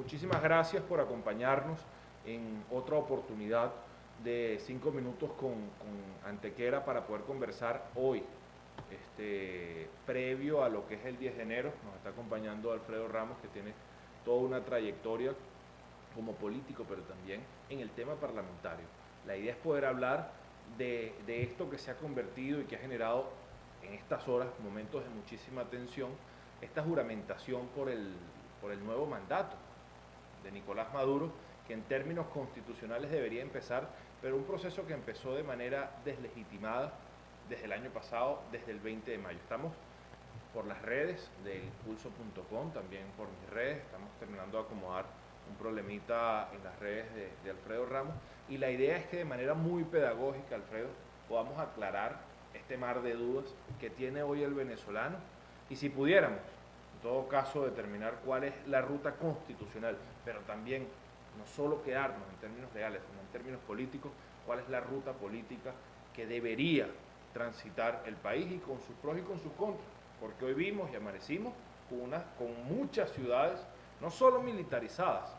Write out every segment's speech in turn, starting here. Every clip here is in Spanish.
muchísimas gracias por acompañarnos en otra oportunidad de 5 minutos con Antequera para poder conversar hoy, previo a lo que es el 10 de enero. Nos está acompañando Alfredo Ramos, que tiene toda una trayectoria como político, pero también en el tema parlamentario. La idea es poder hablar de esto que se ha convertido y que ha generado en estas horas momentos de muchísima tensión, esta juramentación por el nuevo mandato de Nicolás Maduro, que en términos constitucionales debería empezar, pero un proceso que empezó de manera deslegitimada desde el año pasado, desde el 20 de mayo. Estamos por las redes del pulso.com, también por mis redes, estamos terminando de acomodar un problemita en las redes de Alfredo Ramos, y la idea es que de manera muy pedagógica, Alfredo, podamos aclarar este mar de dudas que tiene hoy el venezolano, y si pudiéramos, en todo caso, determinar cuál es la ruta constitucional, pero también no solo quedarnos en términos legales, sino en términos políticos, cuál es la ruta política que debería transitar el país, y con sus pros y con sus contras, porque hoy vimos y amanecimos con muchas ciudades, no solo militarizadas,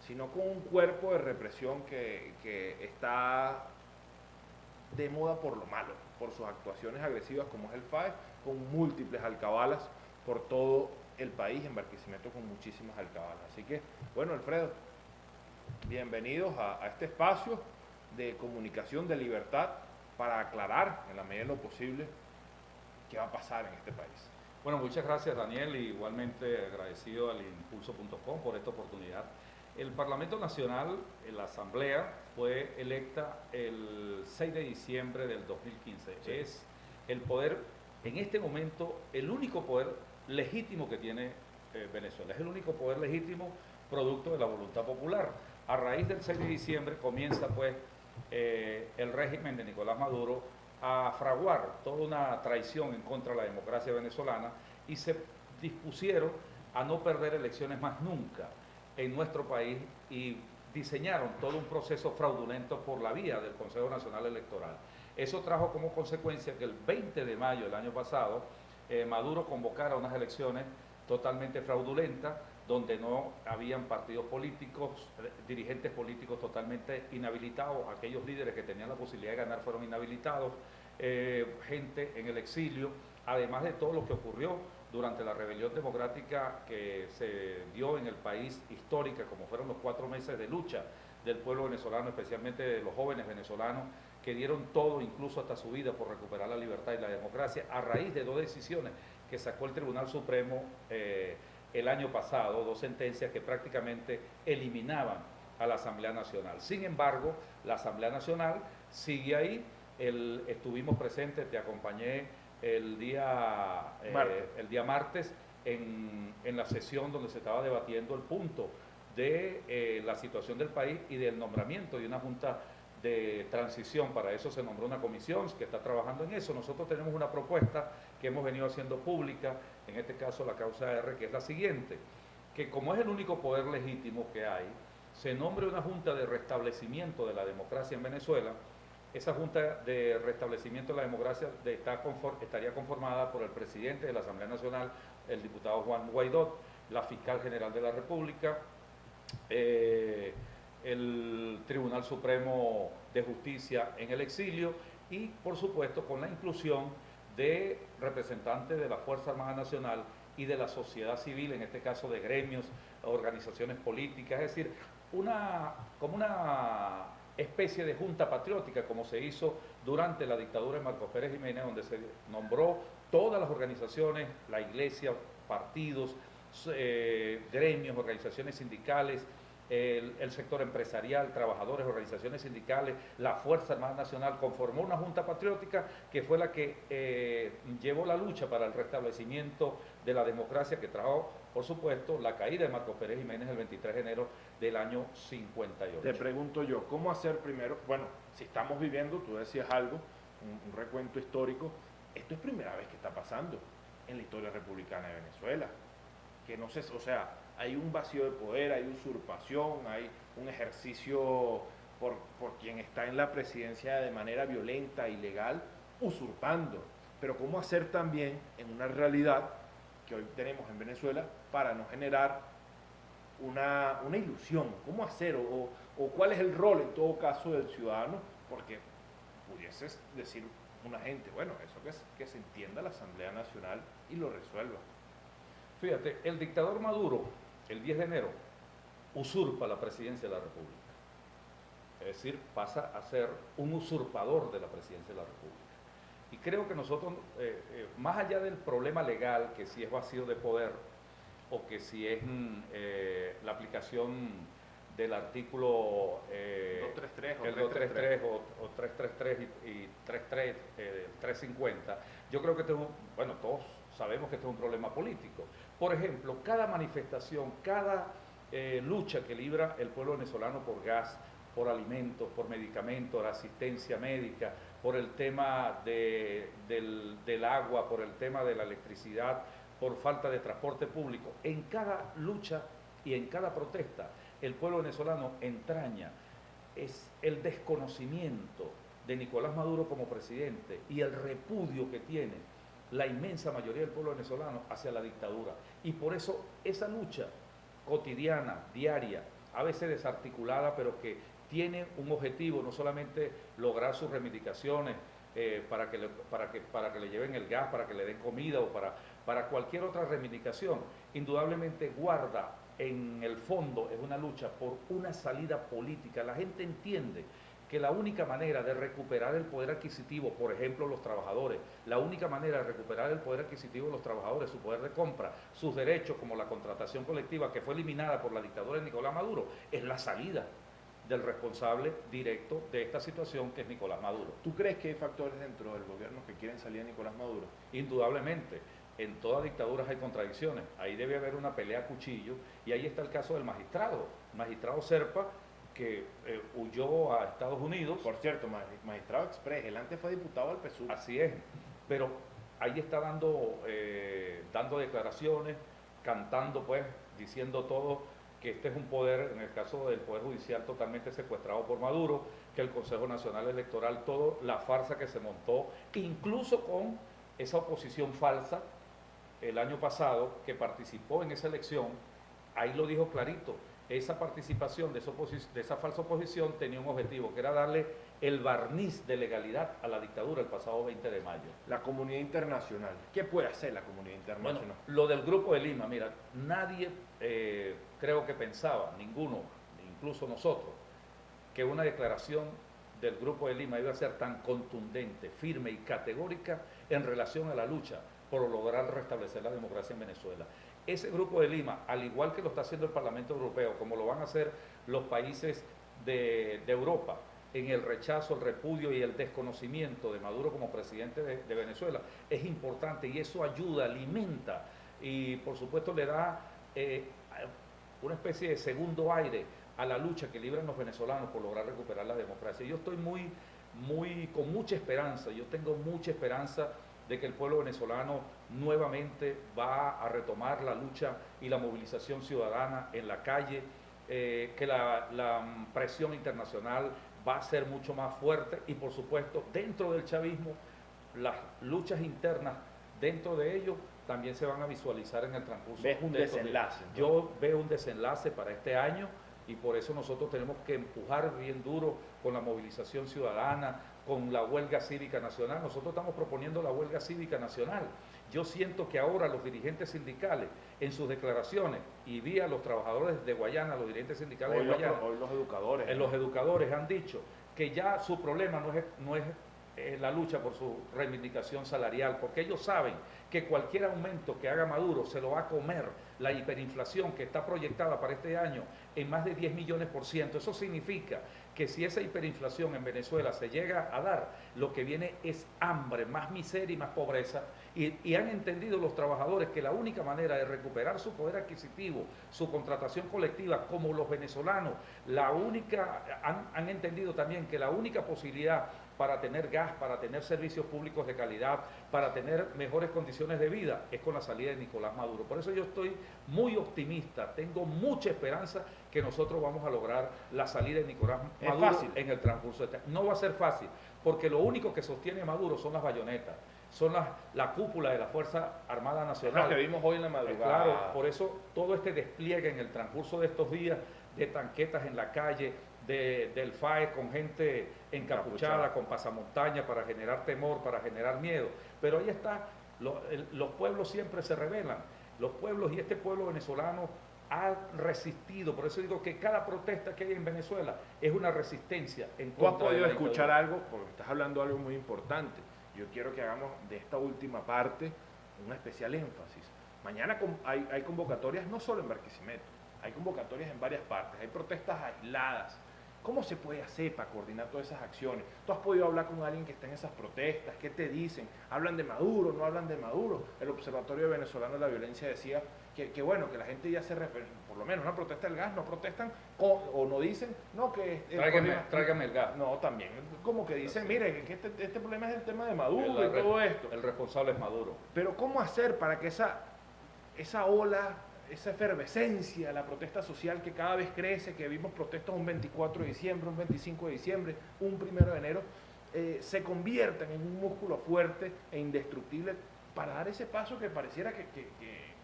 sino con un cuerpo de represión que está de moda por lo malo, por sus actuaciones agresivas, como es el FAE, con múltiples alcabalas por todo el país, en Barquisimeto con muchísimas alcabalas. Así que, bueno, Alfredo, bienvenidos a este espacio de comunicación, de libertad, para aclarar, en la medida de lo posible, qué va a pasar en este país. Bueno, muchas gracias, Daniel, y igualmente agradecido al impulso.com por esta oportunidad. El Parlamento Nacional, la Asamblea, fue electa el 6 de diciembre del 2015. Sí. Es el poder, en este momento, el único poder legítimo que tiene Venezuela. Es el único poder legítimo producto de la voluntad popular. A raíz del 6 de diciembre comienza, pues, el régimen de Nicolás Maduro a fraguar toda una traición en contra de la democracia venezolana, y se dispusieron a no perder elecciones más nunca en nuestro país, y diseñaron todo un proceso fraudulento por la vía del Consejo Nacional Electoral. Eso trajo como consecuencia que el 20 de mayo del año pasado Maduro convocara unas elecciones totalmente fraudulentas, donde no habían partidos políticos, dirigentes políticos totalmente inhabilitados, aquellos líderes que tenían la posibilidad de ganar fueron inhabilitados, gente en el exilio, además de todo lo que ocurrió durante la rebelión democrática que se dio en el país, histórica, como fueron los 4 meses de lucha del pueblo venezolano, especialmente de los jóvenes venezolanos, que dieron todo, incluso hasta su vida, por recuperar la libertad y la democracia, a raíz de 2 decisiones que sacó el Tribunal Supremo el año pasado, 2 sentencias que prácticamente eliminaban a la Asamblea Nacional. Sin embargo, la Asamblea Nacional sigue ahí. Estuvimos presentes, te acompañé el día martes en la sesión donde se estaba debatiendo el punto de la situación del país y del nombramiento de una junta de transición. Para eso se nombró una comisión que está trabajando en eso. Nosotros tenemos una propuesta que hemos venido haciendo pública, en este caso la causa R, que es la siguiente: que como es el único poder legítimo que hay, se nombre una junta de restablecimiento de la democracia en Venezuela. Esa junta de restablecimiento de la democracia estaría conformada por el presidente de la Asamblea Nacional, el diputado Juan Guaidó, la fiscal general de la República, el Tribunal Supremo de Justicia en el exilio, y por supuesto con la inclusión de representantes de la Fuerza Armada Nacional y de la sociedad civil, en este caso de gremios, organizaciones políticas, es decir, como una especie de junta patriótica, como se hizo durante la dictadura de Marcos Pérez Jiménez, donde se nombró todas las organizaciones, la iglesia, partidos, gremios, organizaciones sindicales, el sector empresarial, trabajadores, organizaciones sindicales, la Fuerza Armada Nacional, conformó una junta patriótica que fue la que llevó la lucha para el restablecimiento de la democracia, que trajo, por supuesto, la caída de Marcos Pérez Jiménez el 23 de enero del año 58. Te pregunto yo, ¿cómo hacer primero? Bueno, si estamos viviendo, tú decías algo, un recuento histórico, esto es primera vez que está pasando en la historia republicana de Venezuela, que no sé, o sea, hay un vacío de poder, hay usurpación, hay un ejercicio por quien está en la presidencia de manera violenta, ilegal, usurpando. Pero ¿cómo hacer también en una realidad que hoy tenemos en Venezuela para no generar una ilusión. ¿Cómo hacer? O cuál es el rol en todo caso del ciudadano, porque pudieses decir una gente, bueno, eso que se entienda la Asamblea Nacional y lo resuelva. Fíjate, el dictador Maduro, el 10 de enero, usurpa la presidencia de la República. Es decir, pasa a ser un usurpador de la presidencia de la República. Y creo que nosotros, más allá del problema legal, que si es vacío de poder, o que si es la aplicación del artículo 233 o 333 y 350, yo creo que bueno, todos sabemos que este es un problema político. Por ejemplo, cada manifestación, cada lucha que libra el pueblo venezolano por gas, por alimentos, por medicamentos, la asistencia médica, por el tema del agua, por el tema de la electricidad, por falta de transporte público. En cada lucha y en cada protesta, el pueblo venezolano entraña es el desconocimiento de Nicolás Maduro como presidente y el repudio que tiene la inmensa mayoría del pueblo venezolano hacia la dictadura. Y por eso esa lucha cotidiana, diaria, a veces desarticulada, pero que tiene un objetivo, no solamente lograr sus reivindicaciones para que le lleven el gas, para que le den comida o para cualquier otra reivindicación, indudablemente guarda en el fondo, es una lucha por una salida política. La gente entiende que la única manera de recuperar el poder adquisitivo, por ejemplo, los trabajadores, la única manera de recuperar el poder adquisitivo de los trabajadores, su poder de compra, sus derechos como la contratación colectiva que fue eliminada por la dictadura de Nicolás Maduro, es la salida del responsable directo de esta situación que es Nicolás Maduro. ¿Tú crees que hay factores dentro del gobierno que quieren salir a Nicolás Maduro? Indudablemente. En todas dictaduras hay contradicciones. Ahí debe haber una pelea a cuchillo y ahí está el caso del magistrado Serpa, que huyó a Estados Unidos. Por cierto, magistrado express, él antes fue diputado del PSUV. Así es, pero ahí está dando declaraciones, cantando pues, diciendo todo, que este es un poder, en el caso del Poder Judicial, totalmente secuestrado por Maduro, que el Consejo Nacional Electoral, todo la farsa que se montó, incluso con esa oposición falsa el año pasado, que participó en esa elección, ahí lo dijo clarito, esa participación de esa falsa oposición tenía un objetivo, que era darle el barniz de legalidad a la dictadura el pasado 20 de mayo. La comunidad internacional, ¿qué puede hacer la comunidad internacional? Bueno, lo del Grupo de Lima, mira, nadie creo que pensaba, ninguno, incluso nosotros, que una declaración del Grupo de Lima iba a ser tan contundente, firme y categórica en relación a la lucha por lograr restablecer la democracia en Venezuela. Ese Grupo de Lima, al igual que lo está haciendo el Parlamento Europeo, como lo van a hacer los países de Europa, en el rechazo, el repudio y el desconocimiento de Maduro como presidente de Venezuela, es importante y eso ayuda, alimenta y por supuesto le da una especie de segundo aire a la lucha que libran los venezolanos por lograr recuperar la democracia. Yo estoy con mucha esperanza, yo tengo mucha esperanza de que el pueblo venezolano nuevamente va a retomar la lucha y la movilización ciudadana en la calle, que la presión internacional va a ser mucho más fuerte y por supuesto dentro del chavismo las luchas internas dentro de ello también se van a visualizar en el transcurso. ¿Ves un desenlace? Yo veo un desenlace para este año y por eso nosotros tenemos que empujar bien duro con la movilización ciudadana, con la huelga cívica nacional. Nosotros estamos proponiendo la huelga cívica nacional. Yo siento que ahora los dirigentes sindicales en sus declaraciones, y vi a los trabajadores de Guayana, los dirigentes sindicales de Guayana, hoy los educadores. Los educadores han dicho que ya su problema no es la lucha por su reivindicación salarial, porque ellos saben que cualquier aumento que haga Maduro se lo va a comer la hiperinflación que está proyectada para este año en más de 10 millones %. Eso significa que si esa hiperinflación en Venezuela se llega a dar, lo que viene es hambre, más miseria y más pobreza. Y han entendido los trabajadores que la única manera de recuperar su poder adquisitivo, su contratación colectiva, como los venezolanos, han entendido también que la única posibilidad para tener gas, para tener servicios públicos de calidad, para tener mejores condiciones de vida, es con la salida de Nicolás Maduro. Por eso yo estoy muy optimista, tengo mucha esperanza que nosotros vamos a lograr la salida de Nicolás Maduro en el transcurso de este año. No va a ser fácil, porque lo único que sostiene a Maduro son las bayonetas. son la cúpula de la Fuerza Armada Nacional. Lo que vimos hoy en la madrugada. Claro, por eso todo este despliegue en el transcurso de estos días de tanquetas en la calle, del FAE con gente encapuchada, con pasamontañas para generar temor, para generar miedo. Pero ahí está, los pueblos siempre se rebelan. Los pueblos y este pueblo venezolano ha resistido, por eso digo que cada protesta que hay en Venezuela es una resistencia en Tú has contra de podido la escuchar dictadura. algo, porque estás hablando de algo muy importante. Yo quiero que hagamos de esta última parte un especial énfasis. Mañana hay convocatorias no solo en Barquisimeto, hay convocatorias en varias partes, hay protestas aisladas. ¿Cómo se puede hacer para coordinar todas esas acciones? ¿Tú has podido hablar con alguien que está en esas protestas? ¿Qué te dicen? ¿Hablan de Maduro? ¿No hablan de Maduro? El Observatorio Venezolano de la Violencia decía que bueno, que la gente ya por lo menos una protesta del gas, no protestan o no dicen, no, que... Tráigame el gas. No, también, como que dicen, mire, que este problema es el tema de Maduro y El todo esto. El responsable es Maduro. Pero ¿cómo hacer para que esa ola, esa efervescencia, la protesta social que cada vez crece, que vimos protestas un 24 de diciembre, un 25 de diciembre, un 1 de enero, se conviertan en un músculo fuerte e indestructible para dar ese paso que pareciera que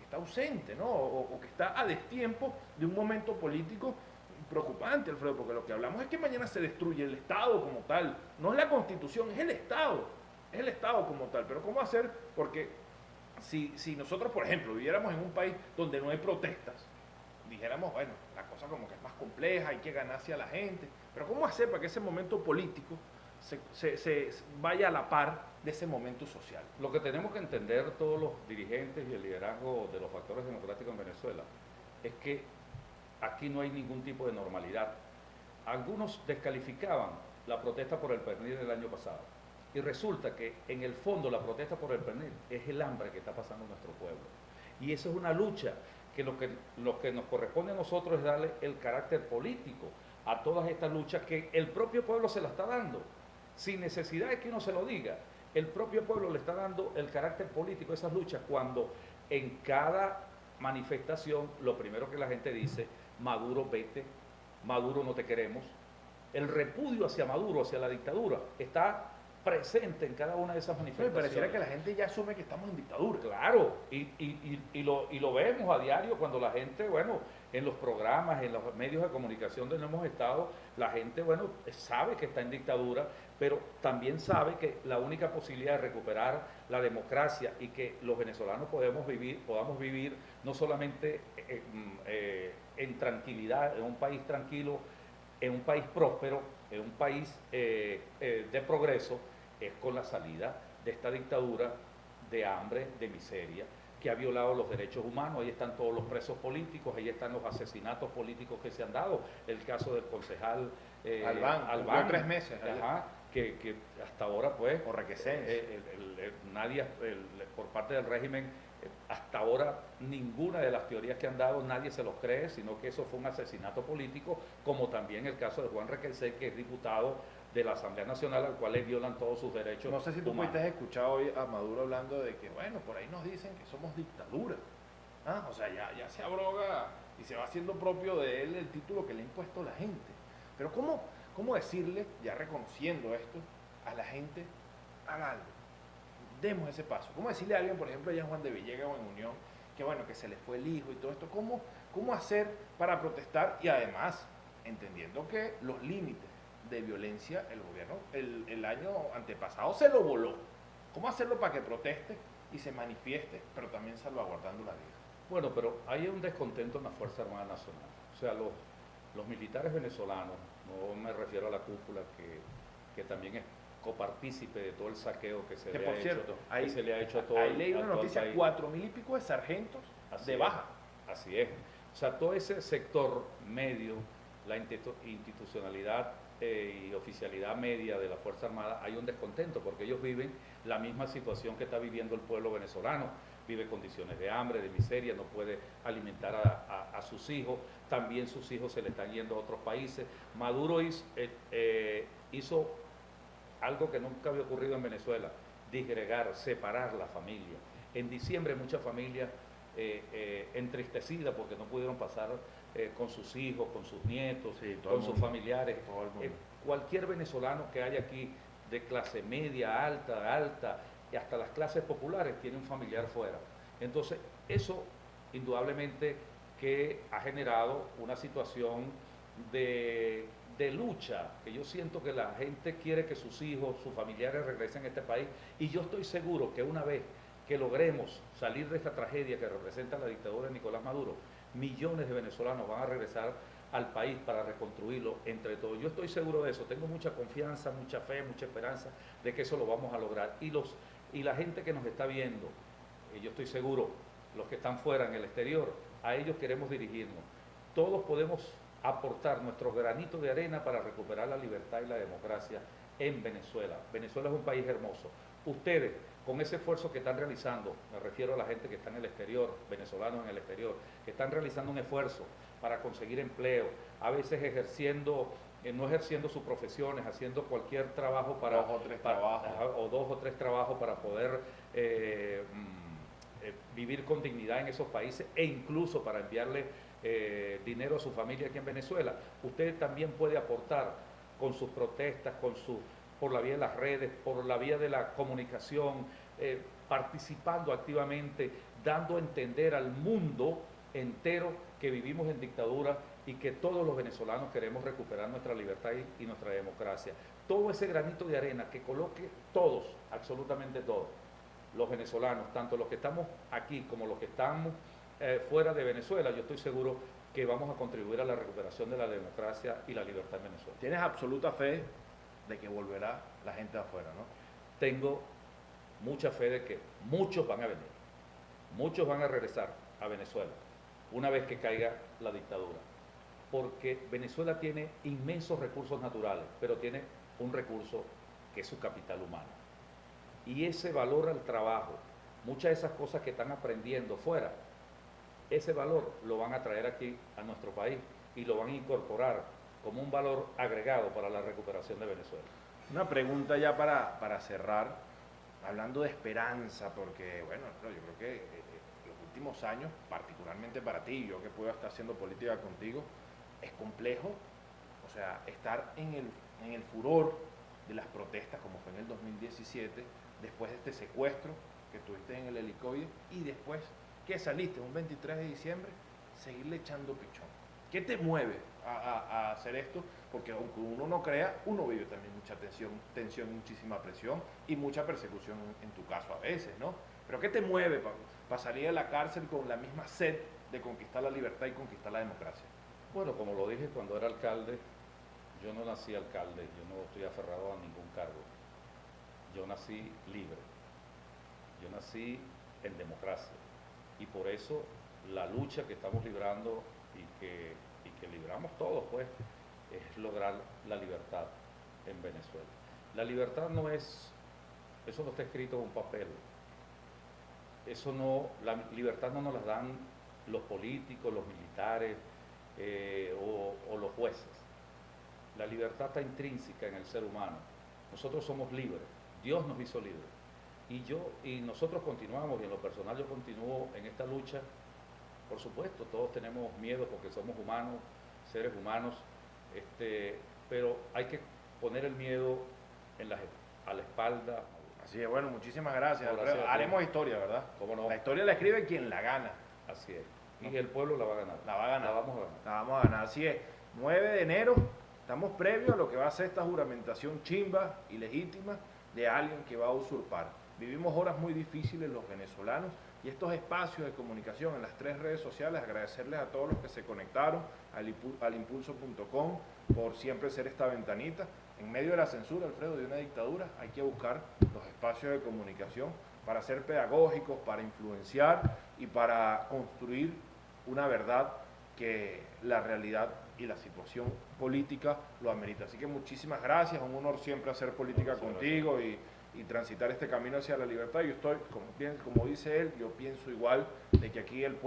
está ausente, ¿no? O que está a destiempo de un momento político preocupante, Alfredo, porque lo que hablamos es que mañana se destruye el Estado como tal, no es la Constitución, es el Estado como tal, pero ¿cómo hacer? Porque si nosotros, por ejemplo, viviéramos en un país donde no hay protestas, dijéramos, bueno, la cosa como que es más compleja, hay que ganarse a la gente, pero ¿cómo hacer para que ese momento político se vaya a la par de ese momento social? Lo que tenemos que entender todos los dirigentes y el liderazgo de los factores democráticos en Venezuela es que aquí no hay ningún tipo de normalidad. Algunos descalificaban la protesta por el pernil del año pasado y resulta que en el fondo la protesta por el pernil es el hambre que está pasando en nuestro pueblo. Y eso es una lucha que lo que nos corresponde a nosotros es darle el carácter político a todas estas luchas que el propio pueblo se la está dando, sin necesidad de que uno se lo diga. El propio pueblo le está dando el carácter político a esas luchas cuando en cada manifestación lo primero que la gente dice, Maduro vete, Maduro no te queremos. El repudio hacia Maduro, hacia la dictadura, está presente en cada una de esas manifestaciones. Pareciera que la gente ya asume que estamos en dictadura. Claro, y lo vemos a diario cuando la gente, bueno, en los programas, en los medios de comunicación donde hemos estado, la gente, bueno, sabe que está en dictadura, pero también sabe que la única posibilidad de recuperar la democracia y que los venezolanos podamos vivir no solamente en tranquilidad, en un país tranquilo, en un país próspero, en un país de progreso, es con la salida de esta dictadura de hambre, de miseria, que ha violado los derechos humanos. Ahí están todos los presos políticos, ahí están los asesinatos políticos que se han dado, el caso del concejal Albán, 3 meses. Que hasta ahora pues nadie por parte del régimen hasta ahora ninguna de las teorías que han dado nadie se los cree, sino que eso fue un asesinato político, como también el caso de Juan Requesens, que es diputado de la Asamblea Nacional, al cual le violan todos sus derechos. No sé si tú humanos. has escuchado hoy a Maduro hablando de que, bueno, por ahí nos dicen que somos dictadura. O sea, ya se abroga y se va haciendo propio de él el título que le ha impuesto la gente. Pero ¿cómo decirle, ya reconociendo esto, a la gente, haga algo? Demos ese paso. ¿Cómo decirle a alguien, por ejemplo, allá en Juan de Villegas o en Unión, que bueno, que se le fue el hijo y todo esto? ¿Cómo hacer para protestar? Y además, entendiendo que los límites de violencia, el gobierno el año antepasado se lo voló. ¿Cómo hacerlo para que proteste y se manifieste, pero también salvaguardando la vida? Bueno, pero hay un descontento en la Fuerza Armada Nacional. O sea, los militares venezolanos, no me refiero a la cúpula, que también es copartícipe de todo el saqueo que se le ha hecho a todo el país. Ahí leí una noticia, 4.000 y pico de sargentos de baja. Así es. O sea, todo ese sector medio, la institucionalidad y oficialidad media de la Fuerza Armada, hay un descontento porque ellos viven la misma situación que está viviendo el pueblo venezolano. Vive condiciones de hambre, de miseria, no puede alimentar a sus hijos, también sus hijos se le están yendo a otros países. Maduro hizo algo que nunca había ocurrido en Venezuela, disgregar, separar la familia. En diciembre muchas familias entristecidas porque no pudieron pasar con sus hijos, con sus nietos, con sus familiares. Cualquier venezolano que haya aquí de clase media, alta, y hasta las clases populares tienen un familiar fuera. Entonces, eso indudablemente que ha generado una situación de lucha, que yo siento que la gente quiere que sus hijos, sus familiares regresen a este país, y yo estoy seguro que una vez que logremos salir de esta tragedia que representa la dictadura de Nicolás Maduro, millones de venezolanos van a regresar al país para reconstruirlo entre todos. Yo estoy seguro de eso, tengo mucha confianza, mucha fe, mucha esperanza de que eso lo vamos a lograr. Y la gente que nos está viendo, yo estoy seguro, los que están fuera en el exterior, a ellos queremos dirigirnos. Todos podemos aportar nuestros granitos de arena para recuperar la libertad y la democracia en Venezuela. Venezuela es un país hermoso. Ustedes, con ese esfuerzo que están realizando, me refiero a la gente que está en el exterior, venezolanos en el exterior, que están realizando un esfuerzo para conseguir empleo, a veces no ejerciendo sus profesiones, haciendo cualquier trabajo para... dos o tres trabajos para poder vivir con dignidad en esos países e incluso para enviarle dinero a su familia aquí en Venezuela. Usted también puede aportar con sus protestas, por la vía de las redes, por la vía de la comunicación, participando activamente, dando a entender al mundo entero que vivimos en dictadura y que todos los venezolanos queremos recuperar nuestra libertad y nuestra democracia. Todo ese granito de arena que coloque todos, absolutamente todos, los venezolanos, tanto los que estamos aquí como los que estamos fuera de Venezuela, yo estoy seguro que vamos a contribuir a la recuperación de la democracia y la libertad en Venezuela. ¿Tienes absoluta fe de que volverá la gente de afuera, no? Tengo mucha fe de que muchos van a venir, muchos van a regresar a Venezuela una vez que caiga la dictadura, porque Venezuela tiene inmensos recursos naturales, pero tiene un recurso que es su capital humano. Y ese valor al trabajo, muchas de esas cosas que están aprendiendo fuera, ese valor lo van a traer aquí a nuestro país y lo van a incorporar como un valor agregado para la recuperación de Venezuela. Una pregunta ya para cerrar, hablando de esperanza, porque bueno, yo creo que los últimos años, particularmente para ti, yo que puedo estar haciendo política contigo, es complejo, o sea, estar en el furor de las protestas como fue en el 2017, después de este secuestro que tuviste en el helicóptero y después que saliste un 23 de diciembre, seguirle echando pichón. ¿Qué te mueve a hacer esto? Porque aunque uno no crea, uno vive también mucha tensión, muchísima presión y mucha persecución en tu caso a veces, ¿no? Pero ¿qué te mueve para salir de la cárcel con la misma sed de conquistar la libertad y conquistar la democracia? Bueno, como lo dije cuando era alcalde, yo no nací alcalde, yo no estoy aferrado a ningún cargo. Yo nací libre, yo nací en democracia y por eso la lucha que estamos librando y que libramos todos, pues, es lograr la libertad en Venezuela. La libertad eso no está escrito en un papel. La libertad no nos la dan los políticos, los militares o los jueces. La libertad está intrínseca en el ser humano. Nosotros somos libres. Dios nos hizo libres. Y nosotros continuamos, y en lo personal yo continúo en esta lucha. Por supuesto, todos tenemos miedo porque somos humanos, seres humanos, pero hay que poner el miedo a la espalda. Así es, bueno, muchísimas gracias, Alfredo. Haremos historia, ¿verdad? ¿Cómo no? La historia la escribe quien la gana. Así es. Y el pueblo la va a ganar. La va a ganar. La vamos a ganar. La vamos a ganar. Así es. 9 de enero, estamos previos a lo que va a ser esta juramentación chimba y legítima de alguien que va a usurpar. Vivimos horas muy difíciles los venezolanos y estos espacios de comunicación en las 3 redes sociales, agradecerles a todos los que se conectaron al impulso.com por siempre ser esta ventanita. En medio de la censura, Alfredo, de una dictadura, hay que buscar los espacios de comunicación para ser pedagógicos, para influenciar y para construir una verdad que la realidad y la situación política lo amerita. Así que muchísimas gracias, un honor siempre hacer política contigo y transitar este camino hacia la libertad. Yo estoy, como dice él, yo pienso igual de que aquí el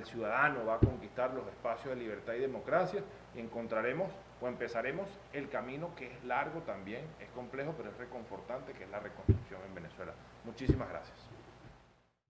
ciudadano va a conquistar los espacios de libertad y democracia y encontraremos o empezaremos el camino que es largo también, es complejo, pero es reconfortante, que es la reconstrucción en Venezuela. Muchísimas gracias.